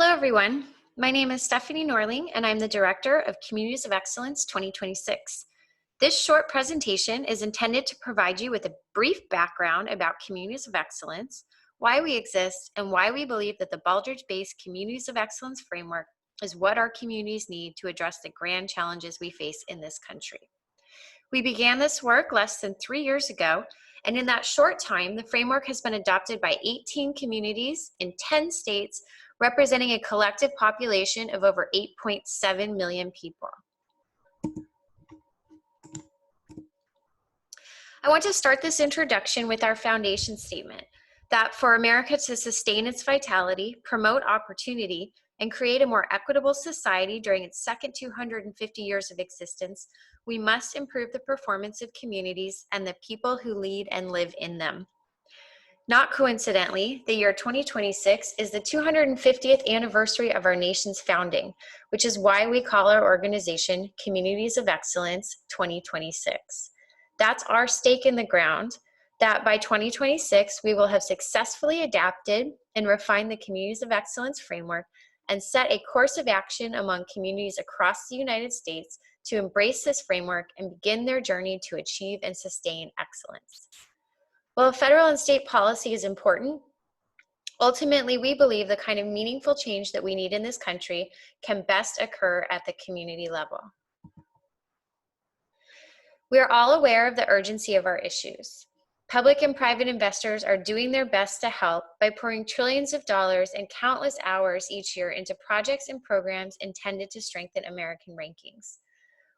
Hello, everyone. My name is Stephanie Norling, and I'm the Director of Communities of Excellence 2026. This short presentation is intended to provide you with a brief background about Communities of Excellence, why we exist, and why we believe that the Baldrige-based Communities of Excellence framework is what our communities need to address the grand challenges we face in this country. We began this work less than 3 years ago, and in that short time, the framework has been adopted by 18 communities in 10 states, representing a collective population of over 8.7 million people. I want to start this introduction with our foundation statement, that for America to sustain its vitality, promote opportunity, and create a more equitable society during its second 250 years of existence, we must improve the performance of communities and the people who lead and live in them. Not coincidentally, the year 2026 is the 250th anniversary of our nation's founding, which is why we call our organization Communities of Excellence 2026. That's our stake in the ground, that by 2026, we will have successfully adapted and refined the Communities of Excellence framework and set a course of action among communities across the United States to embrace this framework and begin their journey to achieve and sustain excellence. While federal and state policy is important, ultimately we believe the kind of meaningful change that we need in this country can best occur at the community level. We are all aware of the urgency of our issues. Public and private investors are doing their best to help by pouring trillions of dollars and countless hours each year into projects and programs intended to strengthen American rankings.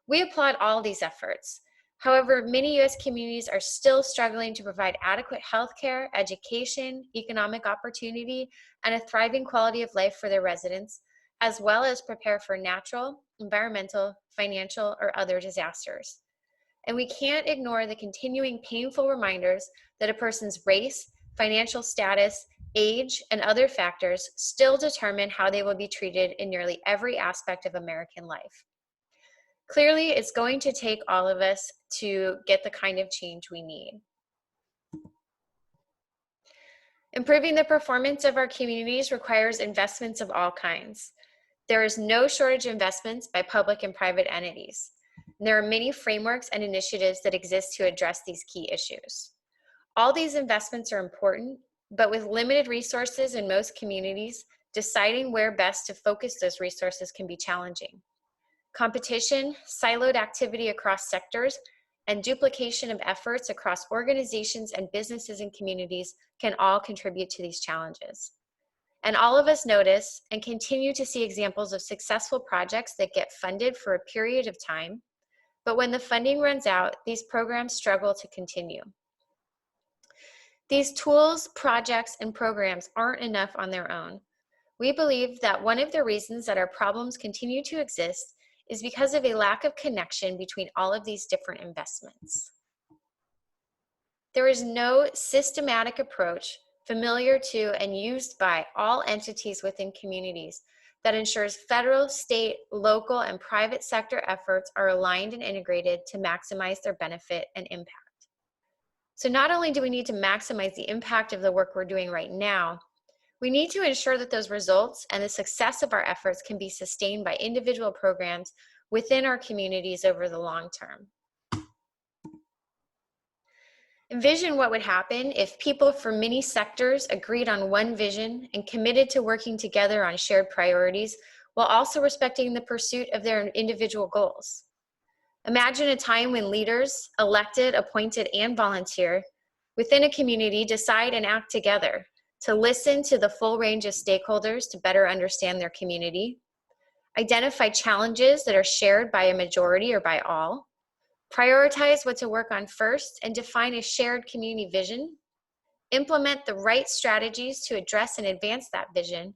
We applaud all these efforts. However, many U.S. communities are still struggling to provide adequate healthcare, education, economic opportunity, and a thriving quality of life for their residents, as well as prepare for natural, environmental, financial, or other disasters. And we can't ignore the continuing painful reminders that a person's race, financial status, age, and other factors still determine how they will be treated in nearly every aspect of American life. Clearly, it's going to take all of us to get the kind of change we need. Improving the performance of our communities requires investments of all kinds. There is no shortage of investments by public and private entities. There are many frameworks and initiatives that exist to address these key issues. All these investments are important, but with limited resources in most communities, deciding where best to focus those resources can be challenging. Competition, siloed activity across sectors, and duplication of efforts across organizations and businesses and communities can all contribute to these challenges. And all of us notice and continue to see examples of successful projects that get funded for a period of time, but when the funding runs out, these programs struggle to continue. These tools, projects, and programs aren't enough on their own. We believe that one of the reasons that our problems continue to exist is because of a lack of connection between all of these different investments. There is no systematic approach familiar to and used by all entities within communities that ensures federal, state, local, and private sector efforts are aligned and integrated to maximize their benefit and impact. So not only do we need to maximize the impact of the work we're doing right now, we need to ensure that those results and the success of our efforts can be sustained by individual programs within our communities over the long term. Envision what would happen if people from many sectors agreed on one vision and committed to working together on shared priorities while also respecting the pursuit of their individual goals. Imagine a time when leaders, elected, appointed, and volunteer, within a community decide and act together to listen to the full range of stakeholders to better understand their community, identify challenges that are shared by a majority or by all, prioritize what to work on first and define a shared community vision, implement the right strategies to address and advance that vision,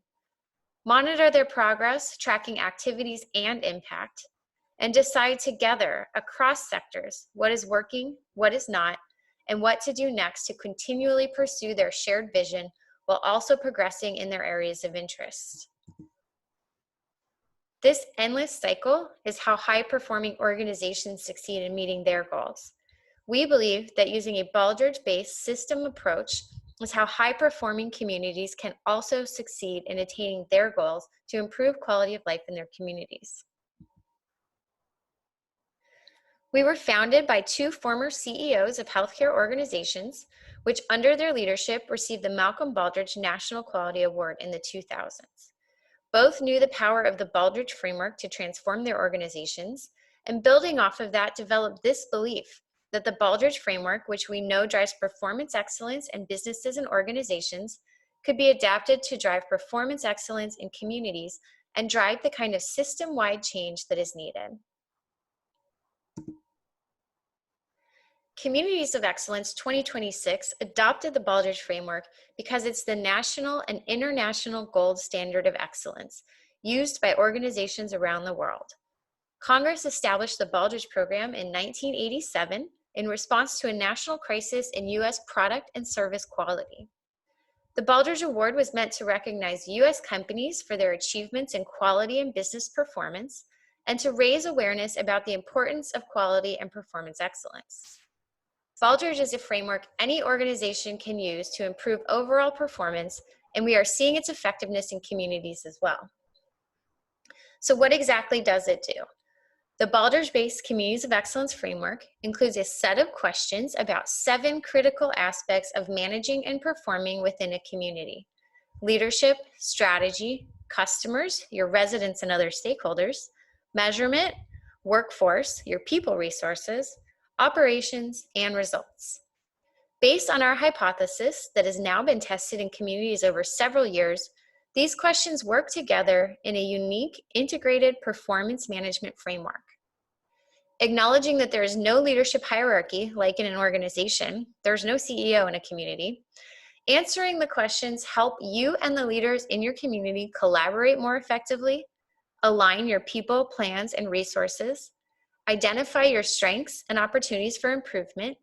monitor their progress, tracking activities and impact, and decide together across sectors what is working, what is not, and what to do next to continually pursue their shared vision while also progressing in their areas of interest. This endless cycle is how high-performing organizations succeed in meeting their goals. We believe that using a Baldrige-based system approach is how high-performing communities can also succeed in attaining their goals to improve quality of life in their communities. We were founded by two former CEOs of healthcare organizations, which under their leadership received the Malcolm Baldrige National Quality Award in the 2000s. Both knew the power of the Baldrige framework to transform their organizations, and building off of that, developed this belief that the Baldrige framework, which we know drives performance excellence in businesses and organizations, could be adapted to drive performance excellence in communities and drive the kind of system-wide change that is needed. Communities of Excellence 2026 adopted the Baldrige framework because it's the national and international gold standard of excellence used by organizations around the world. Congress established the Baldrige program in 1987 in response to a national crisis in U.S. product and service quality. The Baldrige Award was meant to recognize U.S. companies for their achievements in quality and business performance and to raise awareness about the importance of quality and performance excellence. Baldrige is a framework any organization can use to improve overall performance, and we are seeing its effectiveness in communities as well. So what exactly does it do? The Baldrige-based Communities of Excellence framework includes a set of questions about 7 critical aspects of managing and performing within a community: leadership, strategy, customers, your residents and other stakeholders, measurement, workforce, your people resources, operations, and results. Based on our hypothesis that has now been tested in communities over several years, these questions work together in a unique, integrated performance management framework. Acknowledging that there is no leadership hierarchy, like in an organization, there's no CEO in a community, answering the questions help you and the leaders in your community collaborate more effectively, align your people, plans, and resources, identify your strengths and opportunities for improvement,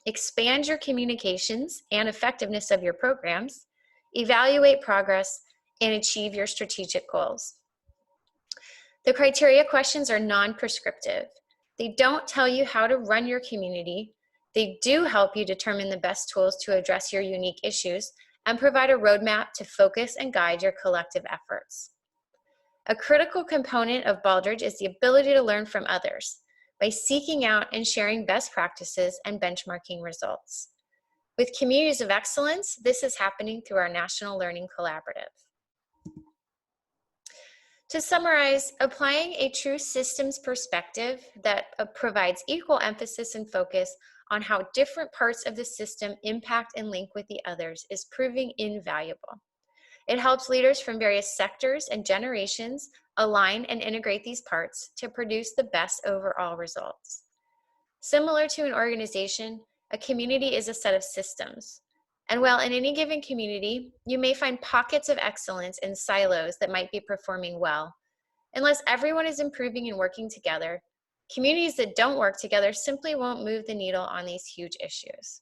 expand your communications and effectiveness of your programs, evaluate progress, and achieve your strategic goals. The criteria questions are non-prescriptive. They don't tell you how to run your community. They do help you determine the best tools to address your unique issues and provide a roadmap to focus and guide your collective efforts. A critical component of Baldrige is the ability to learn from others by seeking out and sharing best practices and benchmarking results. With Communities of Excellence, this is happening through our National Learning Collaborative. To summarize, applying a true systems perspective that provides equal emphasis and focus on how different parts of the system impact and link with the others is proving invaluable. It helps leaders from various sectors and generations align and integrate these parts to produce the best overall results. Similar to an organization, a community is a set of systems. And while in any given community, you may find pockets of excellence in silos that might be performing well, unless everyone is improving and working together, communities that don't work together simply won't move the needle on these huge issues.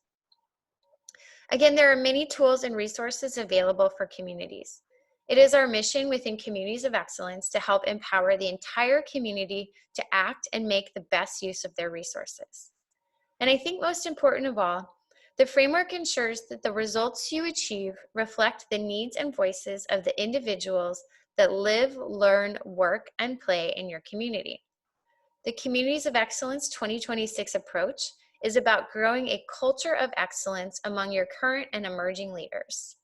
Again, there are many tools and resources available for communities. It is our mission within Communities of Excellence to help empower the entire community to act and make the best use of their resources. And I think most important of all, the framework ensures that the results you achieve reflect the needs and voices of the individuals that live, learn, work, and play in your community. The Communities of Excellence 2026 approach is about growing a culture of excellence among your current and emerging leaders.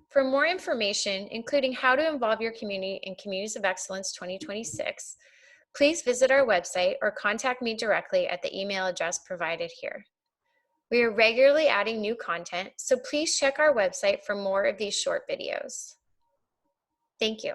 For more information, including how to involve your community in Communities of Excellence 2026, please visit our website or contact me directly at the email address provided here. We are regularly adding new content, so please check our website for more of these short videos. Thank you.